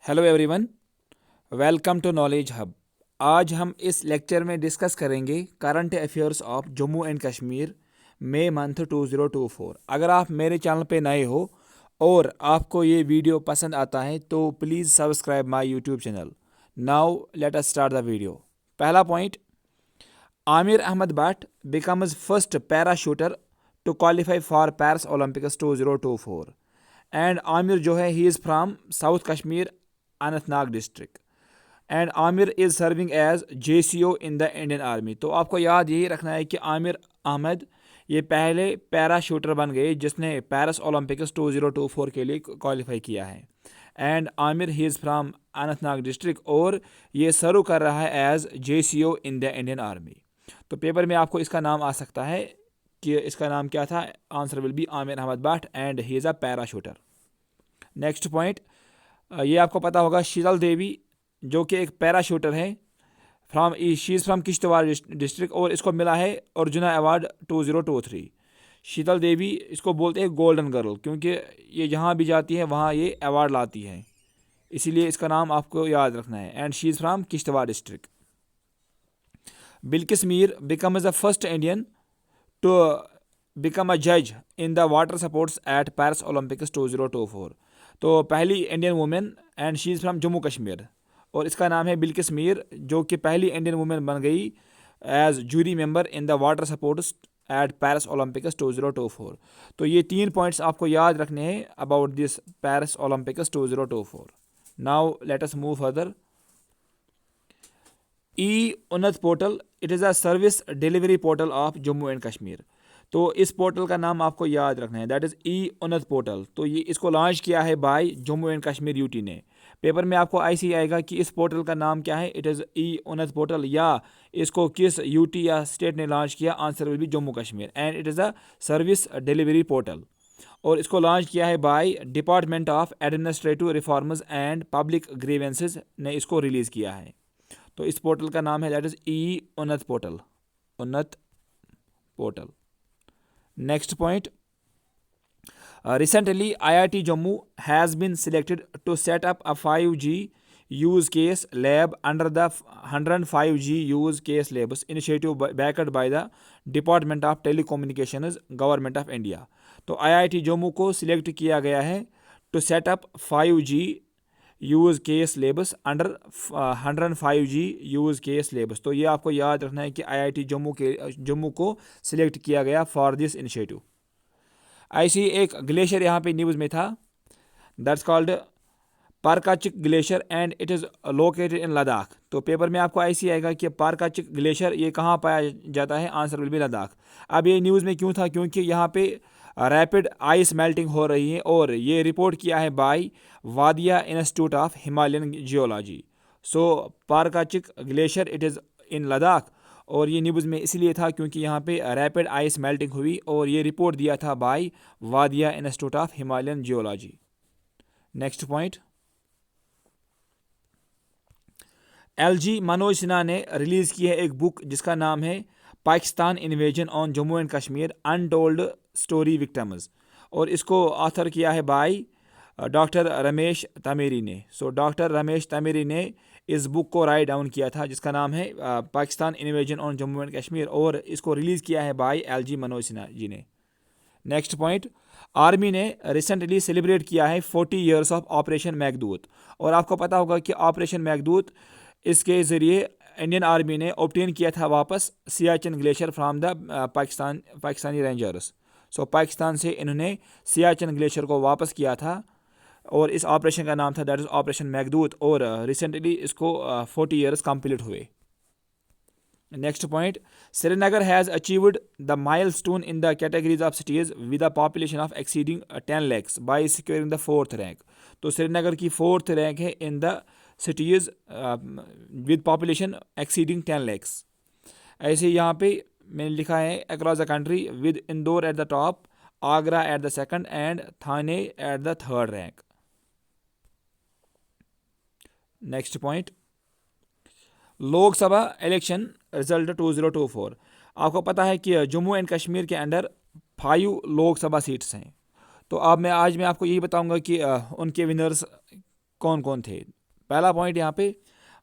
Hello everyone, welcome to Knowledge Hub. आज हम इस लेक्चर में डिस्कस करेंगे current affairs of Jammu and Kashmir May month 2024। अगर आप मेरे चैनल पे नए हो और आपको ये वीडियो पसंद आता है तो please subscribe my YouTube channel. Now let us start the video. पहला point, Aamir Ahmad Bhat becomes first parachuter to qualify for Paris Olympics 2024 and Aamir जो है ही is from south Kashmir Anantnag district and Aamir is serving as JCO in the Indian army. तो आपको याद यही रखना है कि आमिर अहमद ये पहले पैरा शूटर बन गए जिसने पेरिस ओलंपिक्स 2024 के लिए क्वालिफाई किया है। And Aamir he is from Anantnag district और ये सर्व कर रहा है as JCO in the Indian army. तो पेपर में आपको इसका नाम आ सकता है कि इसका नाम क्या था। Answer will be Aamir Ahmad Bhat and he is a para shooter. Next point, ये आपको पता होगा शीतल देवी जो कि एक पैरा शूटर है from she is from Kishtwar district और इसको मिला है अर्जुना अवार्ड 2023। शीतल देवी इसको बोलते हैं गोल्डन गर्ल क्योंकि ये जहाँ भी जाती है वहाँ ये अवार्ड लाती है, इसीलिए इसका नाम आपको याद रखना है। And she is from Kishtwar district. Bilkis Mir becomes the first Indian to become a judge in the water sports at Paris Olympics 2024। तो पहली Indian women and she is from Jammu Kashmir और इसका नाम है बिल्किस मीर जो कि पहली इंडियन वुमेन बन गई as jury member in the water sports at Paris Olympics 2024। तो ये 3 पॉइंट्स आपको याद रखने हैं about this Paris Olympics 2024। Now let us move further. Unnat portal, it is a service delivery portal of Jammu and Kashmir. तो इस पोर्टल का नाम आपको याद रखना है, दैट इज़ उन्नत पोर्टल। तो ये इसको लॉन्च किया है by Jammu and Kashmir UT ने। पेपर में आपको ऐसे ही आएगा कि इस पोर्टल का नाम क्या है, इट इज़ उन्नत पोर्टल, या इसको किस यूटी या स्टेट ने लॉन्च किया। Answer will B Jammu Kashmir and it is a service delivery portal और इसको लॉन्च किया है by department of administrative reforms and public grievances ने इसको रिलीज़ किया है। तो इस पोर्टल का नाम है दैट इज़ उन्नत पोर्टल, उन्नत portal. Next point, recently IIT Jammu has been selected to set up a 5G use case lab under the 105G use case labs initiative backed by the Department of Telecommunications Government of India। तो IIT Jammu को select किया गया है to set up 5G use case labs under 105G use case labs. तो ये आपको याद रखना है कि IIT जम्मू को सिलेक्ट किया गया फॉर दिस इनिशिएटिव। ऐसी एक ग्लेशियर यहाँ पे न्यूज़ में था, that's called Parkachik glacier and it is located in Ladakh. तो पेपर में आपको ऐसे आएगा कि पारकाचिक ग्लेशियर ये कहाँ पाया जाता है। Answer will B Ladakh. अब ये न्यूज़ में क्यों था, क्योंकि यहाँ पे रैपिड आइस मेल्टिंग हो रही है और ये रिपोर्ट किया है by Wadia institute of Himalayan geology. So Parkachik glacier it is in Ladakh और ये न्यूज़ में इसलिए था क्योंकि यहाँ पे रैपिड आइस मेल्टिंग हुई और ये रिपोर्ट दिया था by Wadia institute of Himalayan Geology. Next point, LG Manoj Sinha ने रिलीज़ की है एक बुक जिसका नाम है Pakistan invasion on Jammu and Kashmir untold story victims और इसको ऑथर किया है बाय डॉक्टर रमेश तमेरी ने। सो डॉक्टर रमेश तमेरी ने इस बुक को राइट डाउन किया था जिसका नाम है Pakistan invasion on Jammu and Kashmir और इसको रिलीज़ किया है बाय LG मनोज सिन्हा जी ने। नेक्स्ट पॉइंट, आर्मी ने रिसेंटली सेलिब्रेट किया है 40 ईयर्स ऑफ ऑपरेशन मेघदूत और आपको पता होगा कि ऑपरेशन मेघदूत इसके ज़रिए इंडियन आर्मी ने ऑब्टेन किया था वापस Siachen glacier from the Pakistani rangers. So Pakistan से इन्होंने सियाचिन ग्लेशियर को वापस किया था और इस ऑपरेशन का नाम था दैट इज़ ऑपरेशन मेघदूत और रिसेंटली इसको 40 ईयर्स कंप्लीट हुए। Next point, Srinagar has achieved the milestone in the categories of cities with a population of exceeding 10 lakhs by securing the 4th rank. तो श्रीनगर की 4th रैंक है in the cities with population exceeding 10 lakhs। ऐसे यहाँ पे मैंने लिखा है across the country with Indore at the top, Agra at the second and Thane at the 3rd rank. Next point, Lok Sabha election result 2024। आपको पता है कि जम्मू एंड कश्मीर के अंडर 5 लोकसभा सीट्स हैं। तो अब आज मैं आपको यही बताऊंगा कि उनके विनर्स कौन कौन थे। पहला पॉइंट यहाँ पे,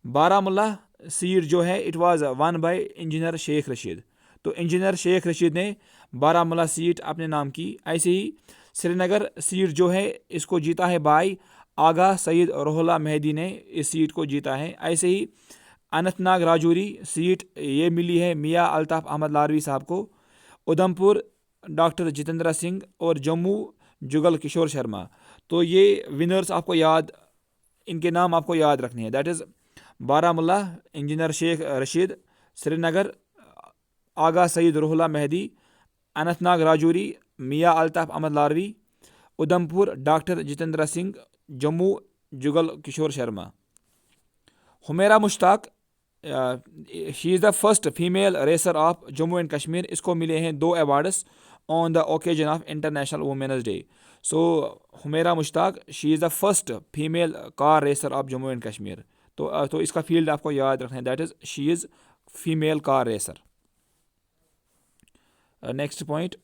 बारामूला सीट जो है it was won by engineer Sheikh Rashid. तो इंजीनियर शेख रशीद ने बारामूला सीट अपने नाम की। ऐसे ही श्रीनगर सीट जो है इसको जीता है बाय आगा सईद रोहला मेहदी ने इस सीट को जीता है। ऐसे ही अनंतनाग राजौरी सीट ये मिली है मियाँ अल्ताफ़ अहमद लारवी साहब को। उधमपुर डॉक्टर जितेंद्र सिंह और जम्मू जुगल किशोर शर्मा। तो ये विनर्स आपको याद, इनके नाम आपको याद रखने हैं। That is Baramulla engineer Sheikh Rashid, Srinagar Aga Syed Ruhullah Mehdi, Anantnag Rajouri Mian Altaf Ahmad Larvi, Udhampur doctor Jitendra Singh, Jammu Jugal Kishore Sharma. Humaira Mushtaq she is the first female racer of Jammu and Kashmir. इसको मिले हैं 2 awards on the occasion of international women's day. So Humaira Mushtaq she is the first female car racer of Jammu and Kashmir. तो इसका फील्ड आपको याद रखना है, that is she is female car racer. Next point,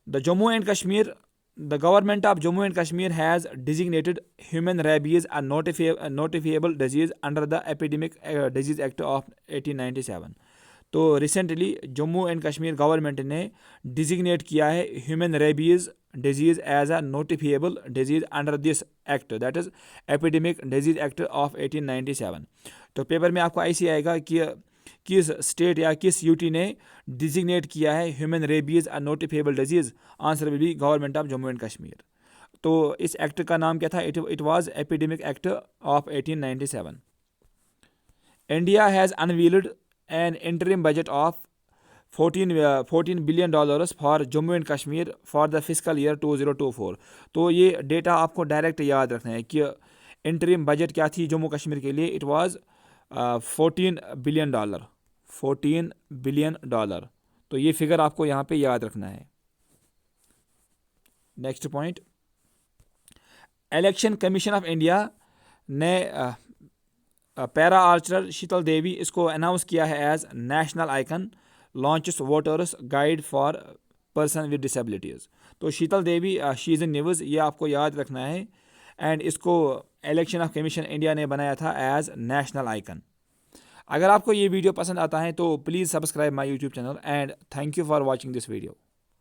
the Jammu and Kashmir, the government of Jammu and Kashmir has designated human rabies a notifiable disease under the Epidemic Disease Act of 1897। तो recently Jammu and Kashmir government ने designate किया है human rabies disease as a notifiable disease under this act, that is epidemic disease act of 1897। तो paper में आपको ऐसे आएगा कि किस स्टेट या किस यूटी ने डिजिग्नेट किया है human rabies a notifiable disease. Answer will be government of Jammu and Kashmir. तो इस एक्ट का नाम क्या था? It was epidemic act of 1897। India has unveiled an interim budget of $14 billion for Jammu and Kashmir for the fiscal year 2024। तो ये data आपको direct याद रखना है कि इंटरिम बजट क्या थी जम्मू कश्मीर के लिए। It was $14 billion. तो ये फिगर आपको यहाँ पे याद रखना है। Next point, election commission of India ने पैरा आर्चर शीतल देवी इसको अनाउंस किया है as national icon, launches voters guide for person with disabilities. तो Sheetal Devi she is in news, ये आपको याद रखना है। एंड इसको इलेक्शन ऑफ कमीशन इंडिया ने बनाया था एज नेशनल आइकन। अगर आपको ये वीडियो पसंद आता है तो please subscribe my YouTube channel and thank you for watching this video.